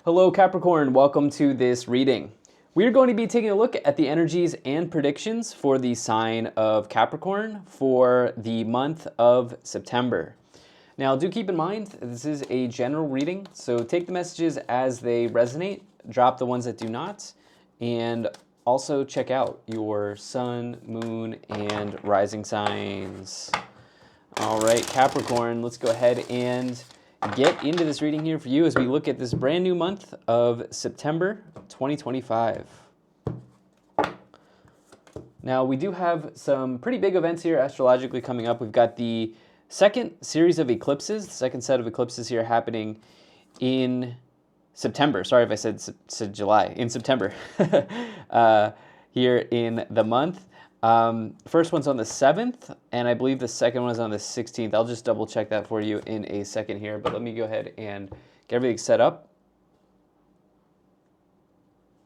Hello Capricorn, welcome to this reading. We are going to be taking a look at the energies and predictions for the sign of Capricorn for the month of September. Now do keep in mind, this is a general reading, so take the messages as they resonate, drop the ones that do not, and also check out your sun, moon, and rising signs. All right, Capricorn, let's go ahead and get into this reading here for you as we look at this brand new month of September 2025. Now, we do have some pretty big events here astrologically coming up. We've got the second series of eclipses, the second set of eclipses here happening in September. Sorry if I said July, in September, here in the month. First one's on the 7th, and I believe the second one is on the 16th. I'll just double check that for you in a second here, but let me go ahead and get everything set up.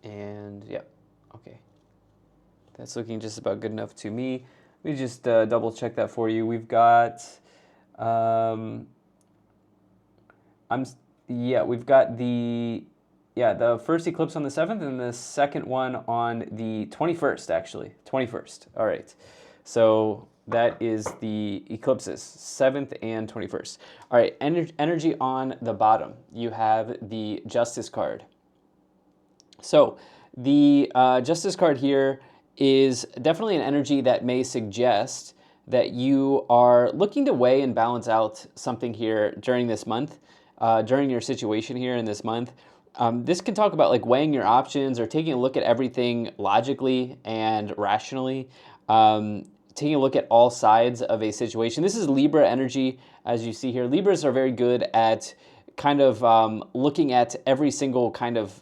And yep, okay. That's looking just about good enough to me. Let me just double check that for you. We've got, we've got the first eclipse on the 7th and the second one on the 21st, actually. 21st. All right. So that is the eclipses, 7th and 21st. All right. Energy on the bottom. You have the Justice card. So the Justice card here is definitely an energy that may suggest that you are looking to weigh and balance out something here during this month, during your situation here in this month. This can talk about like weighing your options or taking a look at everything logically and rationally, taking a look at all sides of a situation. This is Libra energy, as you see here. Libras are very good at kind of looking at every single kind of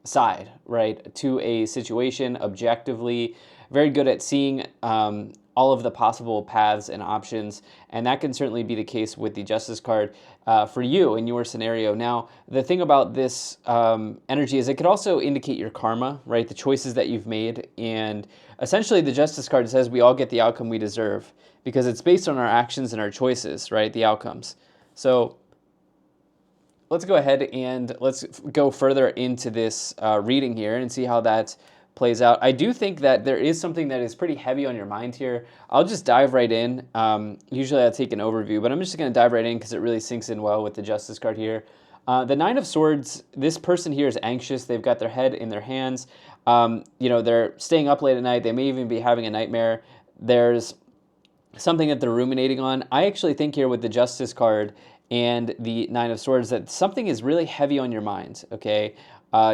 side, right, to a situation objectively. Very good at seeing all of the possible paths and options, and that can certainly be the case with the Justice card for you in your scenario. Now, the thing about this energy is it could also indicate your karma, right, the choices that you've made, and essentially the Justice card says we all get the outcome we deserve because it's based on our actions and our choices, right, the outcomes. So let's go ahead and let's go further into this reading here and see how that plays out. I do think that there is something that is pretty heavy on your mind here. I'll just dive right in. Usually I'll take an overview, but I'm just going to dive right in because it really sinks in well with the Justice card here. The Nine of Swords, this person here is anxious. They've got their head in their hands. They're staying up late at night. They may even be having a nightmare. There's something that they're ruminating on. I actually think here with the Justice card and the Nine of Swords that something is really heavy on your mind, okay,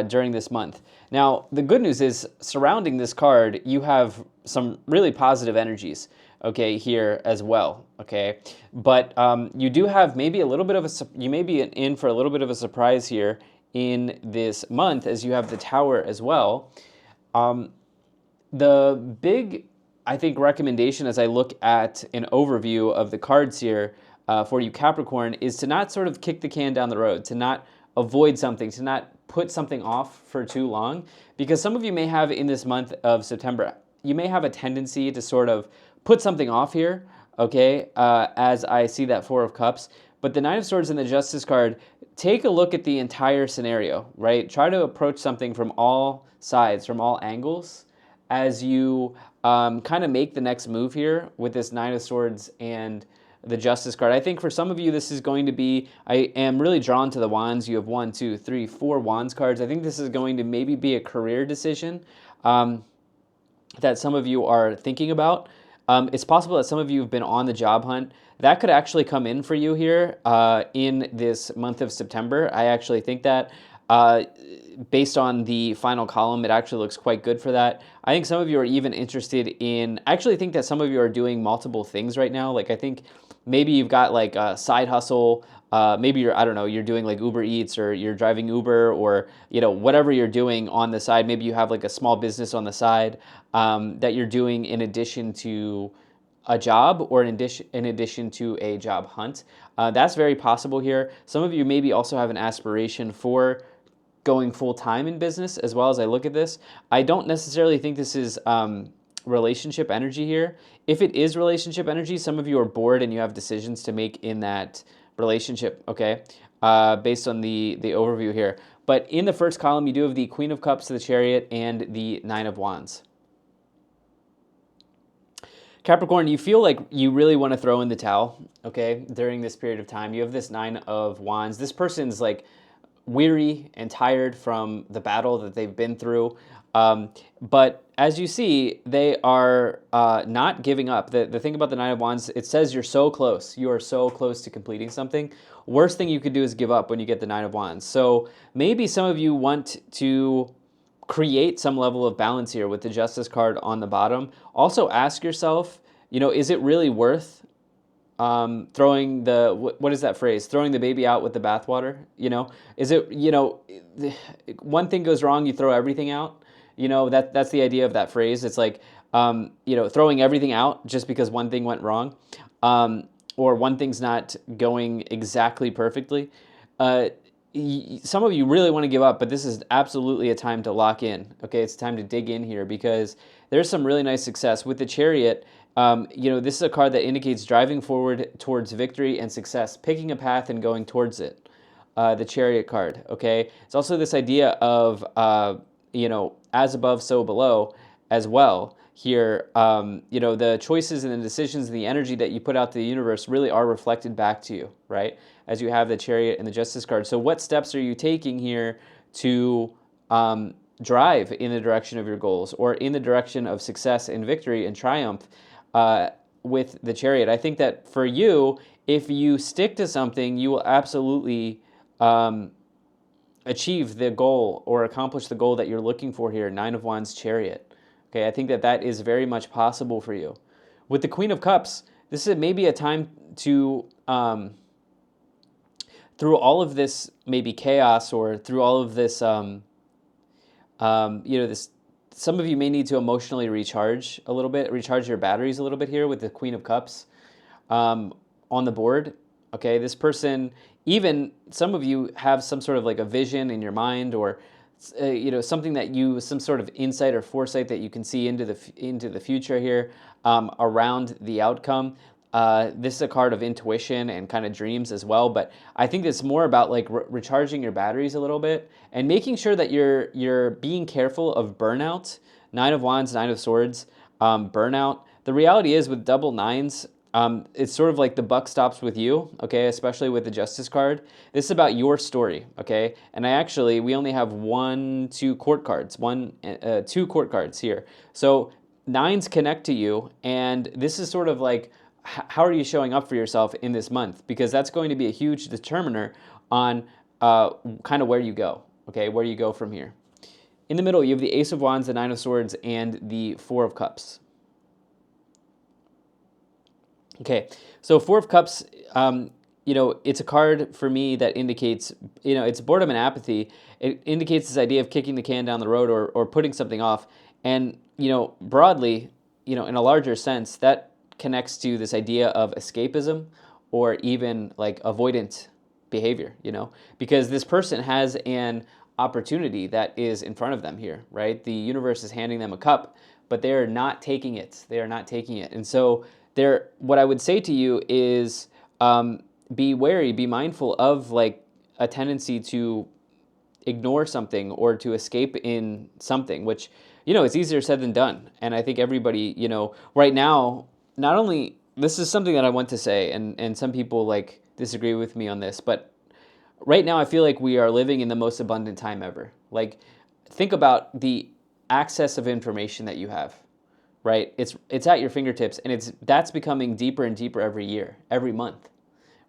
during this month. Now, the good news is surrounding this card, you have some really positive energies, okay, here as well, okay? But you do have maybe a little bit of you may be in for a little bit of a surprise here in this month as you have the Tower as well. The big, I think, recommendation as I look at an overview of the cards here for you Capricorn is to not sort of kick the can down the road, to not avoid something, to not put something off for too long, because some of you may have in this month of September, you may have a tendency to sort of put something off here, okay, as I see that Four of Cups. But the Nine of Swords and the Justice card, take a look at the entire scenario, right? Try to approach something from all sides, from all angles, as you kind of make the next move here with this Nine of Swords and the Justice card. I think for some of you, this is going to be, I am really drawn to the Wands. You have 1, 2, 3, 4 Wands cards. I think this is going to maybe be a career decision that some of you are thinking about. It's possible that some of you have been on the job hunt. That could actually come in for you here in this month of September. I actually think that based on the final column, it actually looks quite good for that. I think some of you are even interested in, I actually think that some of you are doing multiple things right now. Like I think maybe you've got like a side hustle, maybe you're, I don't know, you're doing like Uber Eats or you're driving Uber or, whatever you're doing on the side. Maybe you have like a small business on the side that you're doing in addition to a job or in addition to a job hunt. That's very possible here. Some of you maybe also have an aspiration for going full-time in business as well as I look at this. I don't necessarily think this is relationship energy here. If it is relationship energy, some of you are bored and you have decisions to make in that relationship, okay? based on the overview here. But in the first column, you do have the Queen of Cups, the Chariot, and the Nine of Wands. Capricorn, you feel like you really want to throw in the towel, okay, during this period of time. You have this Nine of Wands. This person's like weary and tired from the battle that they've been through. But as you see, they are not giving up. The thing about the Nine of Wands, it says you're so close. You are so close to completing something. Worst thing you could do is give up when you get the Nine of Wands. So maybe some of you want to create some level of balance here with the Justice card on the bottom. Also ask yourself, is it really worth throwing what is that phrase? Throwing the baby out with the bathwater? Is it, one thing goes wrong, you throw everything out? That's the idea of that phrase. It's like, throwing everything out just because one thing went wrong, or one thing's not going exactly perfectly. Some of you really want to give up, but this is absolutely a time to lock in. Okay, it's time to dig in here because there's some really nice success with the Chariot. This is a card that indicates driving forward towards victory and success, picking a path and going towards it. The Chariot card. Okay, it's also this idea of as above, so below, as well. Here, the choices and the decisions and the energy that you put out to the universe really are reflected back to you, right? As you have the Chariot and the Justice card. So what steps are you taking here to drive in the direction of your goals or in the direction of success and victory and triumph with the Chariot? I think that for you, if you stick to something, you will absolutely achieve the goal or accomplish the goal that you're looking for here, Nine of Wands, Chariot. Okay, I think that is very much possible for you. With the Queen of Cups, this is maybe a time to, through all of this maybe chaos or through all of this, this, some of you may need to emotionally recharge a little bit, recharge your batteries a little bit here with the Queen of Cups on the board. Okay, this person, even some of you have some sort of like a vision in your mind or something that some sort of insight or foresight that you can see into the future here around the outcome. This is a card of intuition and kind of dreams as well, but I think it's more about like recharging your batteries a little bit and making sure that you're being careful of burnout. Nine of Wands, Nine of Swords, burnout. The reality is with double nines, it's sort of like the buck stops with you, okay, especially with the Justice card. This is about your story, okay? And we only have two court cards here. So nines connect to you, and this is sort of like, how are you showing up for yourself in this month? Because that's going to be a huge determiner on kind of where you go, okay, where you go from here. In the middle, you have the Ace of Wands, the Nine of Swords, and the Four of Cups. Okay, so Four of Cups, it's a card for me that indicates, it's boredom and apathy. It indicates this idea of kicking the can down the road or putting something off. And, broadly, in a larger sense, that connects to this idea of escapism or even like avoidant behavior, because this person has an opportunity that is in front of them here, right? The universe is handing them a cup, but they are not taking it. They are not taking it. And so what I would say to you is be wary, be mindful of like a tendency to ignore something or to escape in something, which, it's easier said than done. And I think everybody, right now, not only, this is something that I want to say, and some people like disagree with me on this, but right now I feel like we are living in the most abundant time ever. Like, think about the access of information that you have. Right, it's at your fingertips, and that's becoming deeper and deeper every year, every month.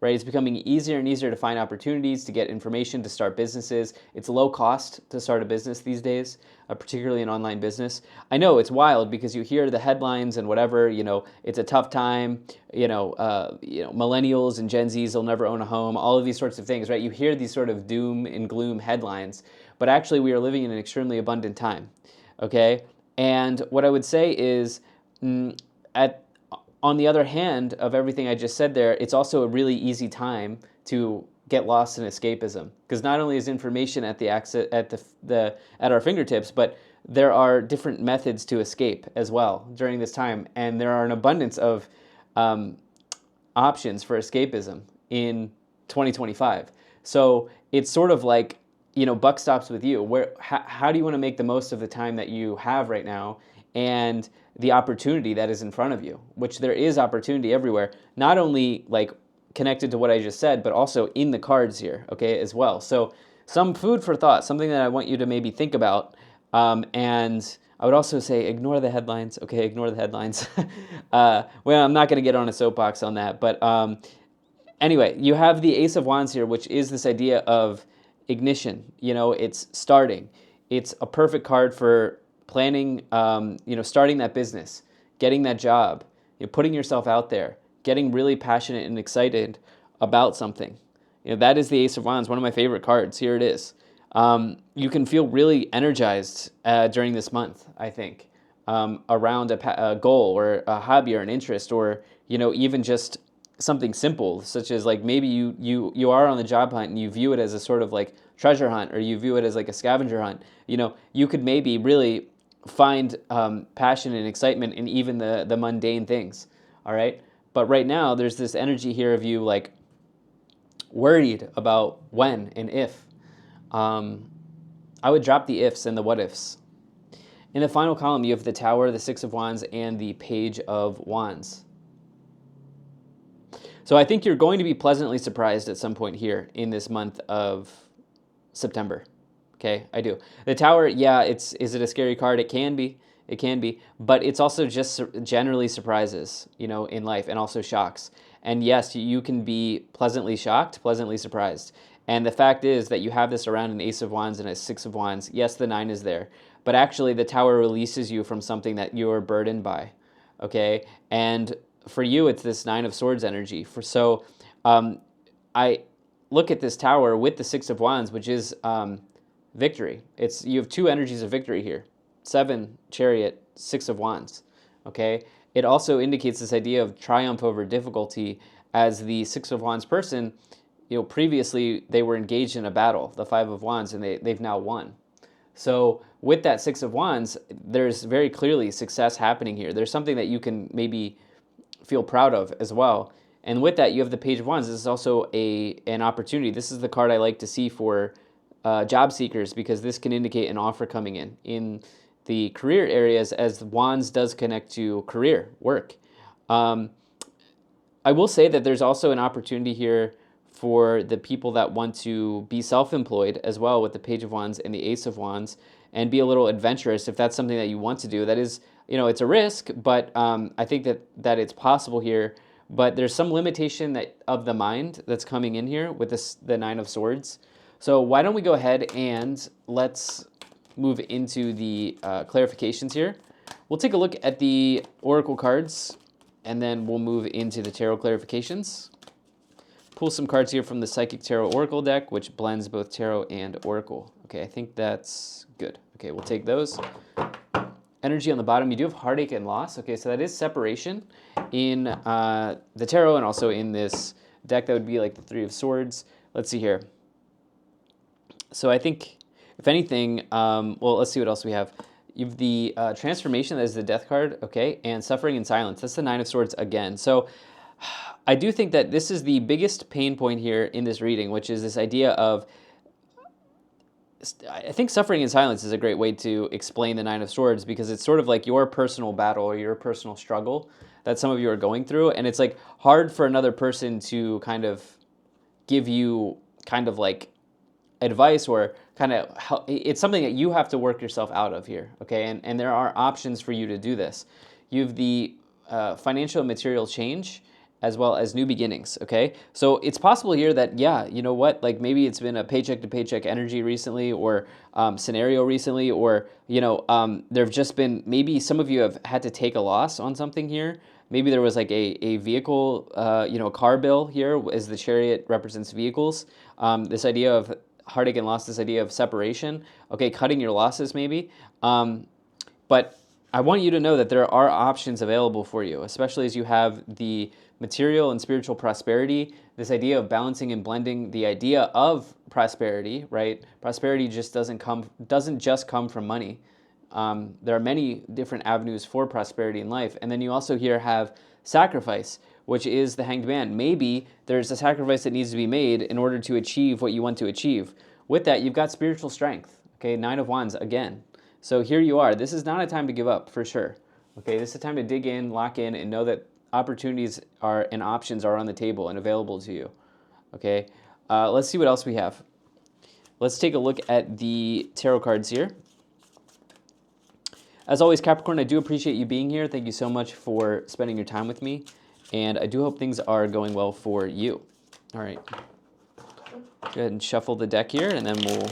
Right, it's becoming easier and easier to find opportunities, to get information, to start businesses. It's low cost to start a business these days, particularly an online business. I know it's wild because you hear the headlines and whatever. It's a tough time. Millennials and Gen Zs will never own a home. All of these sorts of things, right? You hear these sort of doom and gloom headlines, but actually we are living in an extremely abundant time. Okay. And what I would say is, on the other hand of everything I just said there, it's also a really easy time to get lost in escapism, because not only is information at our fingertips, but there are different methods to escape as well during this time, and there are an abundance of options for escapism in 2025. So it's sort of like, buck stops with you. How do you want to make the most of the time that you have right now and the opportunity that is in front of you, which there is opportunity everywhere, not only like connected to what I just said, but also in the cards here, okay, as well. So some food for thought, something that I want you to maybe think about. And I would also say ignore the headlines, okay, ignore the headlines. Well, I'm not going to get on a soapbox on that, but anyway, you have the Ace of Wands here, which is this idea of ignition. It's starting. It's a perfect card for planning, starting that business, getting that job, putting yourself out there, getting really passionate and excited about something. That is the Ace of Wands, one of my favorite cards. Here it is. You can feel really energized during this month, I think, around a goal or a hobby or an interest, or even just something simple, such as like maybe you are on the job hunt and you view it as a sort of like treasure hunt, or you view it as like a scavenger hunt. You could maybe really find passion and excitement in even the mundane things. All right, but right now there's this energy here of you like worried about when and if. I would drop the ifs and the what ifs. In the final column, you have the Tower, the Six of Wands, and the Page of Wands. So I think you're going to be pleasantly surprised at some point here in this month of September. Okay, I do. The Tower, yeah, is it a scary card? It can be. It can be. But it's also just generally surprises, in life, and also shocks. And yes, you can be pleasantly shocked, pleasantly surprised. And the fact is that you have this around an Ace of Wands and a Six of Wands. Yes, the 9 is there. But actually, the Tower releases you from something that you're burdened by. Okay? And for you, it's this 9 of Swords energy. I look at this Tower with the Six of Wands, which is victory. You have two energies of victory here. 7, Chariot, 6 of Wands. Okay? It also indicates this idea of triumph over difficulty, as the Six of Wands person, previously they were engaged in a battle, the 5 of Wands, and they've now won. So with that Six of Wands, there's very clearly success happening here. There's something that you can maybe feel proud of as well. And with that, you have the Page of Wands. This is also an opportunity. This is the card I like to see for job seekers, because this can indicate an offer coming in the career areas, as Wands does connect to career, work. I will say that there's also an opportunity here for the people that want to be self-employed as well, with the Page of Wands and the Ace of Wands, and be a little adventurous if that's something that you want to do. That is, it's a risk, but I think that it's possible here. But there's some limitation of the mind that's coming in here with the 9 of Swords. So why don't we go ahead and let's move into the clarifications here. We'll take a look at the Oracle cards, and then we'll move into the Tarot clarifications. Pull some cards here from the Psychic Tarot Oracle deck, which blends both Tarot and Oracle. Okay, I think that's good. Okay, we'll take those. Energy on the bottom, you do have heartache and loss. Okay, so that is separation in the Tarot, and also in this deck that would be like the 3 of Swords. Let's see here. So I think, if anything, well, let's see what else we have. You have the Transformation, that is the Death card, okay, and Suffering in Silence. That's the 9 of Swords again. So I do think that this is the biggest pain point here in this reading, which is this idea of, I think Suffering in Silence is a great way to explain the 9 of Swords, because it's sort of like your personal battle or your personal struggle that some of you are going through, and it's like hard for another person to kind of give you kind of like advice, or kind of help. It's something that you have to work yourself out of here, okay? And there are options for you to do this. You have the financial and material change, as well as new beginnings, okay? So it's possible here that, yeah, you know what, like maybe it's been a paycheck to paycheck energy recently, or scenario recently, or, there have just been, maybe some of you have had to take a loss on something here. Maybe there was like a vehicle, a car bill here, as the Chariot represents vehicles. This idea of heartache and loss, this idea of separation, okay, cutting your losses maybe. But I want you to know that there are options available for you, especially as you have the material and spiritual prosperity, this idea of balancing and blending the idea of prosperity, right? Prosperity just doesn't just come from money. There are many different avenues for prosperity in life. And then you also here have sacrifice, which is the Hanged Man. Maybe there's a sacrifice that needs to be made in order to achieve what you want to achieve. With that, you've got spiritual strength. Okay, Nine of Wands again. So here you are. This is not a time to give up, for sure. Okay, this is a time to dig in, lock in, and know that opportunities are and options are on the table and available to you. Okay, let's see what else we have. Let's take a look at the tarot cards here. As always, Capricorn, I do appreciate you being here. Thank you so much for spending your time with me. And I do hope things are going well for you. All right. Go ahead and shuffle the deck here, and then we'll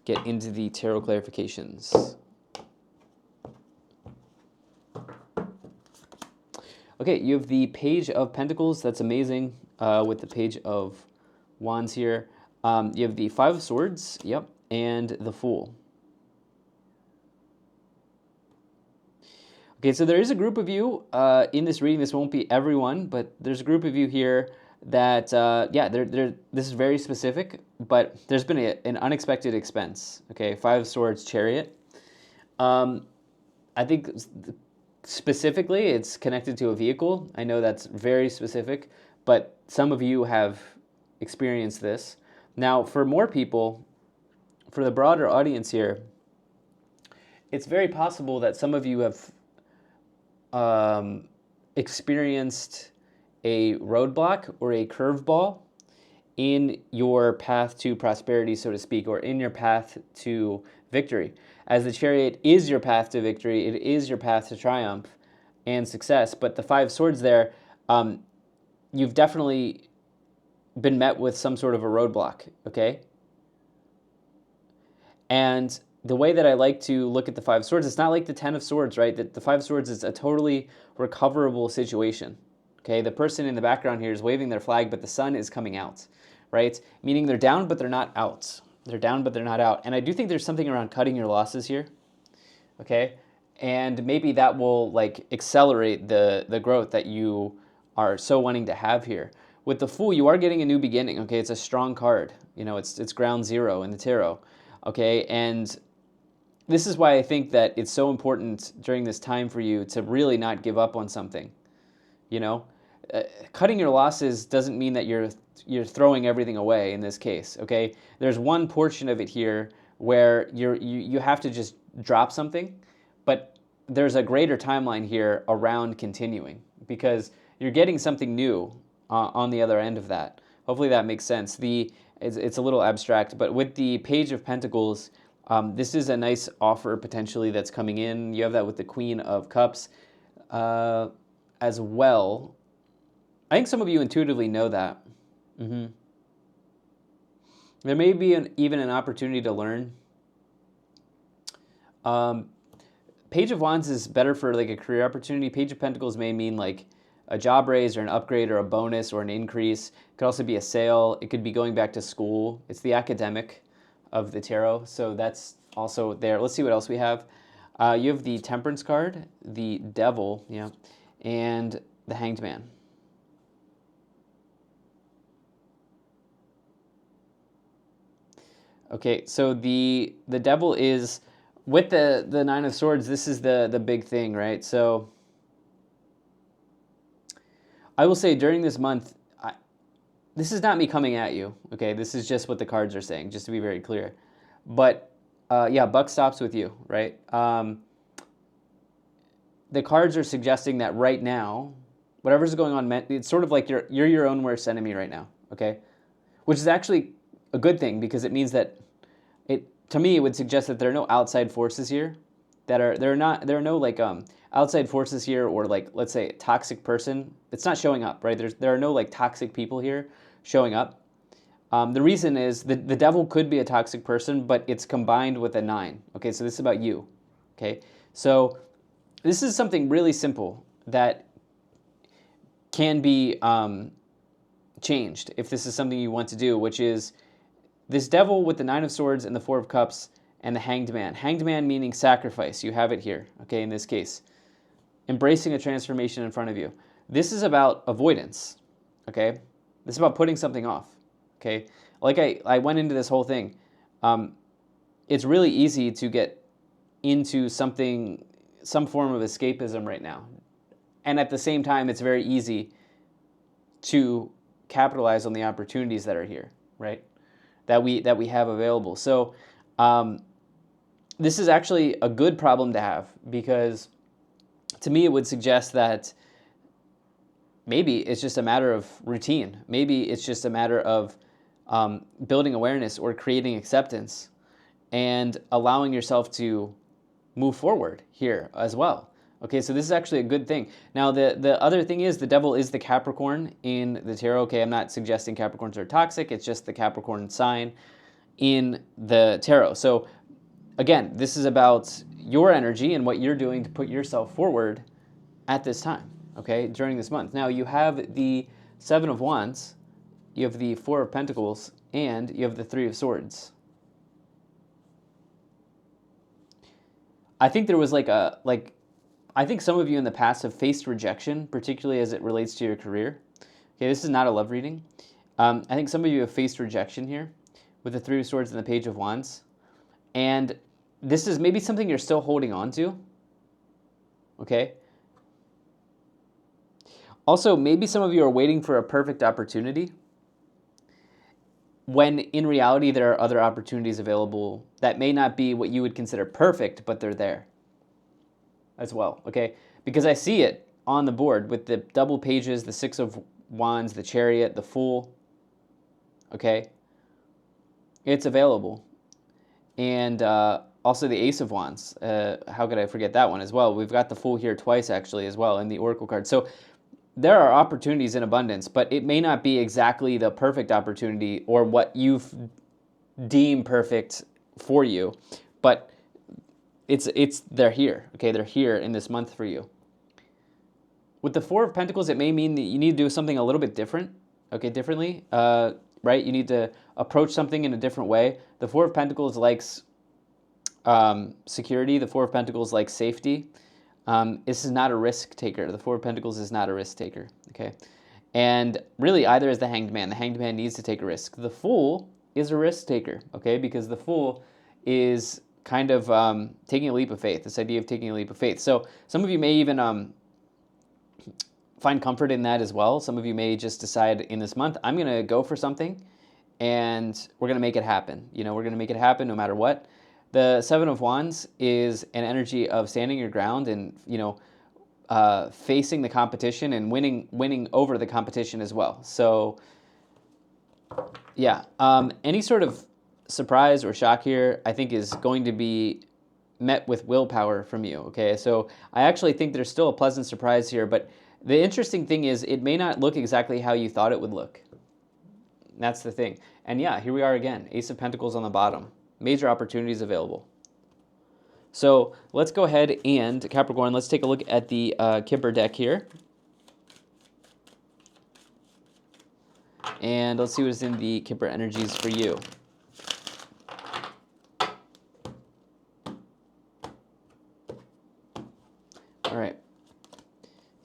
get into the tarot clarifications. Okay, you have the Page of Pentacles. That's amazing with the Page of Wands here. You have the Five of Swords, yep, and the Fool. Okay, so there is a group of you in this reading. This won't be everyone, but there's a group of you here that, yeah, this is very specific, but there's been an unexpected expense. Okay, Five of Swords, Chariot. I think specifically it's connected to a vehicle. I know that's very specific, but some of you have experienced this. Now, for more people, for the broader audience here, it's very possible that some of you have experienced a roadblock or a curveball in your path to prosperity, so to speak, or in your path to victory. As the Chariot is your path to victory, it is your path to triumph and success, but the Five Swords there, you've definitely been met with some sort of a roadblock, okay? And the way that I like to look at the Five Swords, it's not like the Ten of Swords, right? The Five Swords is a totally recoverable situation, okay? The person in the background here is waving their flag, but the sun is coming out, right? Meaning they're down, but they're not out. They're down, but they're not out. And I do think there's something around cutting your losses here, okay? And maybe that will like accelerate the growth that you are so wanting to have here. With the Fool, you are getting a new beginning, okay? It's a strong card. You know, it's ground zero in the tarot, okay? And this is why I think that it's so important during this time for you to really not give up on something, you know? Cutting your losses doesn't mean that you're throwing everything away in this case, okay? There's one portion of it here where you have to just drop something, but there's a greater timeline here around continuing because you're getting something new on the other end of that. Hopefully that makes sense. It's a little abstract, but with the Page of Pentacles, this is a nice offer potentially that's coming in. You have that with the Queen of Cups as well. I think some of you intuitively know that. Mm-hmm. There may be even an opportunity to learn. Page of Wands is better for like a career opportunity. Page of Pentacles may mean like a job raise or an upgrade or a bonus or an increase. It could also be a sale. It could be going back to school. It's the academic of the tarot, so that's also there. Let's see what else we have. You have the Temperance card, the Devil, yeah, and the Hanged Man. Okay, so the Devil is, with the Nine of Swords, this is the big thing, right? So I will say during this month, this is not me coming at you, okay? This is just what the cards are saying, just to be very clear. But yeah, buck stops with you, right? The cards are suggesting that right now, whatever's going on, it's sort of like you're your own worst enemy right now, okay? Which is actually a good thing because it means that to me, it would suggest that there are no outside forces here there are no like outside forces here, or like, let's say, a toxic person. It's not showing up, right? There are no like toxic people here showing up. The reason is the Devil could be a toxic person, but it's combined with a 9. Okay, so this is about you. Okay, so this is something really simple that can be changed if this is something you want to do, which is this Devil with the 9 of Swords and the 4 of Cups and the Hanged Man. Hanged Man meaning sacrifice. You have it here, okay, in this case. Embracing a transformation in front of you. This is about avoidance, okay? This is about putting something off, okay? Like I went into this whole thing. It's really easy to get into some form of escapism right now. And at the same time, it's very easy to capitalize on the opportunities that are here, right? That we have available. So this is actually a good problem to have, because to me it would suggest that maybe it's just a matter of routine. Maybe it's just a matter of building awareness or creating acceptance and allowing yourself to move forward here as well. Okay, so this is actually a good thing. Now, the other thing is the devil is the Capricorn in the tarot. Okay, I'm not suggesting Capricorns are toxic. It's just the Capricorn sign in the tarot. So again, this is about your energy and what you're doing to put yourself forward at this time, okay, during this month. Now, you have the Seven of Wands, you have the Four of Pentacles, and you have the Three of Swords. I think there was I think some of you in the past have faced rejection, particularly as it relates to your career. Okay, this is not a love reading. I think some of you have faced rejection here with the Three of Swords and the Page of Wands. And this is maybe something you're still holding on to. Okay? Also, maybe some of you are waiting for a perfect opportunity, when in reality there are other opportunities available that may not be what you would consider perfect, but they're there as well, okay? Because I see it on the board with the double pages, the Six of Wands, the Chariot, the Fool, okay? It's available. And also the Ace of Wands. How could I forget that one as well? We've got the Fool here twice, actually, as well, in the Oracle card. So there are opportunities in abundance, but it may not be exactly the perfect opportunity or what you've deemed perfect for you, but they're here, okay? They're here in this month for you. With the Four of Pentacles, it may mean that you need to do something a little bit different, okay, differently, right? You need to approach something in a different way. The Four of Pentacles likes security. The Four of Pentacles likes safety. This is not a risk taker. The Four of Pentacles is not a risk taker, okay? And really, either is the Hanged Man. The Hanged Man needs to take a risk. The Fool is a risk taker, okay? Because the Fool is kind of taking a leap of faith, this idea of taking a leap of faith. So some of you may even find comfort in that as well. Some of you may just decide in this month, I'm going to go for something, and we're going to make it happen. You know, we're going to make it happen no matter what. The Seven of Wands is an energy of standing your ground and, you know, facing the competition and winning over the competition as well. So, yeah, any sort of surprise or shock here, I think, is going to be met with willpower from you, okay? So I actually think there's still a pleasant surprise here, but the interesting thing is it may not look exactly how you thought it would look. That's the thing. And yeah, here we are again, Ace of Pentacles on the bottom. Major opportunities available. So let's go ahead and, Capricorn, let's take a look at the Kipper deck here. And let's see what's in the Kipper energies for you. All right.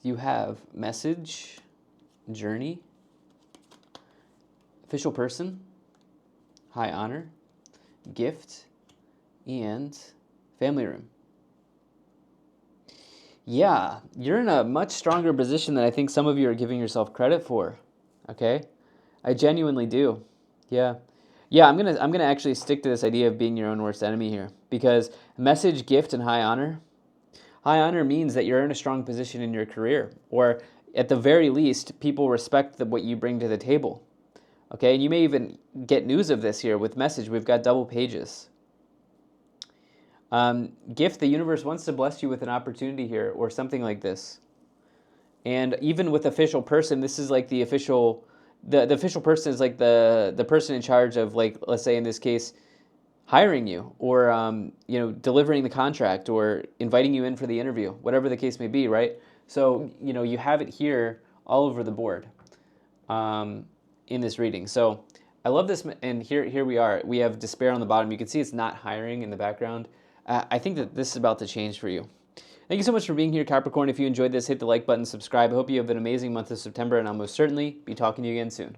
You have Message, Journey, Official Person, High Honor, Gift, and Family Room. Yeah, you're in a much stronger position than I think some of you are giving yourself credit for. Okay? I genuinely do. Yeah. Yeah, I'm gonna actually stick to this idea of being your own worst enemy here, because Message, Gift, and High Honor. High honor means that you're in a strong position in your career, or at the very least, people respect what you bring to the table. Okay, and you may even get news of this here with Message. We've got double pages. Gift, the universe wants to bless you with an opportunity here, or something like this. And even with Official Person, this is like the official person is like the person in charge of, like, let's say in this case, hiring you, or you know, delivering the contract, or inviting you in for the interview, whatever the case may be, right? So, you know, you have it here all over the board in this reading. So I love this, and here we are. We have Despair on the bottom. You can see it's not hiring in the background. I think that this is about to change for you. Thank you so much for being here, Capricorn. If you enjoyed this, hit the like button, subscribe. I hope you have an amazing month of September, and I'll most certainly be talking to you again soon.